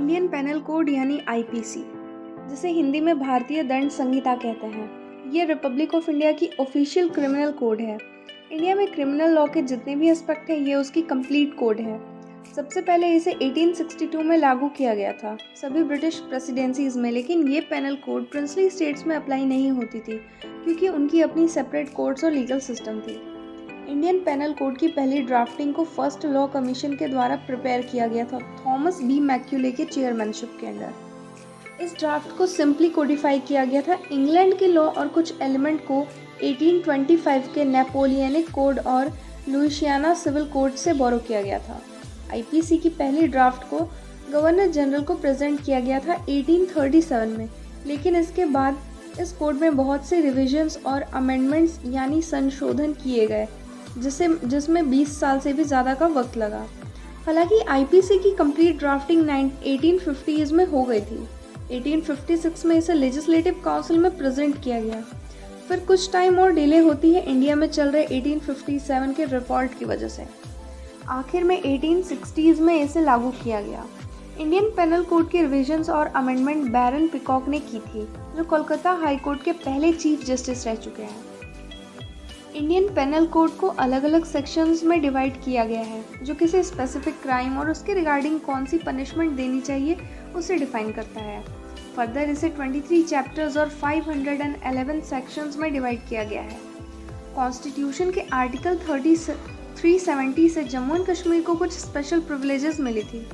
Indian panel code यानी IPC, जिसे हिंदी में भारतीय दंड संहिता कहते हैं, ये रिपब्लिक ऑफ इंडिया की ऑफिशियल क्रिमिनल कोड है। इंडिया में क्रिमिनल लॉ के जितने भी एस्पेक्ट हैं, ये उसकी कंप्लीट कोड है। सबसे पहले इसे 1862 में लागू किया गया था सभी ब्रिटिश प्रेसिडेंसीज में, लेकिन ये पेनल कोड प्रिंसली स्टेट्स में अप्लाई नहीं होती थी क्योंकि उनकी अपनी सेपरेट कोर्ट्स और लीगल सिस्टम थी। इंडियन पेनल कोड की पहली ड्राफ्टिंग को फर्स्ट लॉ कमीशन के द्वारा प्रिपेयर किया गया था, थॉमस बी मैक्यूले के चेयरमैनशिप के अंडर। इस ड्राफ्ट को सिंपली कोडिफाई किया गया था। इंग्लैंड के लॉ और कुछ एलिमेंट को 1825 के नेपोलियनिक कोड और लुइसियाना सिविल कोड से बोरो किया गया था। आईपीसी की पहली ड्राफ्ट को गवर्नर जनरल को प्रेजेंट किया गया था 1837 में, लेकिन इसके बाद इस कोड में बहुत से रिविजन्स और अमेंडमेंट्स यानी संशोधन किए गए, जिसमें 20 साल से भी ज़्यादा का वक्त लगा। हालांकि आईपीसी की कंप्लीट ड्राफ्टिंग 1850s में हो गई थी। 1856 में इसे लेजिस्लेटिव काउंसिल में प्रेजेंट किया गया। फिर कुछ टाइम और डिले होती है इंडिया में चल रहे 1857 के रिवॉल्ट की वजह से। आखिर में 1860s में इसे लागू किया गया। इंडियन पेनल कोड के रिविजन्स और अमेंडमेंट बैरन पिकॉक ने की थी, जो कोलकाता हाई कोर्ट के पहले चीफ जस्टिस रह चुके हैं। इंडियन पेनल कोड को अलग अलग सेक्शंस में डिवाइड किया गया है, जो किसी स्पेसिफिक क्राइम और उसके रिगार्डिंग कौन सी पनिशमेंट देनी चाहिए उसे डिफाइन करता है। फर्दर इसे 23 चैप्टर्स और 511 सेक्शंस में डिवाइड किया गया है। कॉन्स्टिट्यूशन के आर्टिकल 370 से जम्मू एंड कश्मीर को कुछ स्पेशल प्रिविलेजेस मिली थी,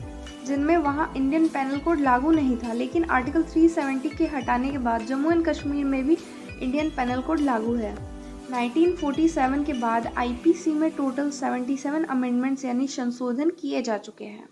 जिनमें वहाँ इंडियन पेनल कोड लागू नहीं था, लेकिन आर्टिकल 370 के हटाने के बाद जम्मू एंड कश्मीर में भी इंडियन पेनल कोड लागू है। 1947 के बाद आईपीसी में टोटल 77 अमेंडमेंट्स यानी संशोधन किए जा चुके हैं।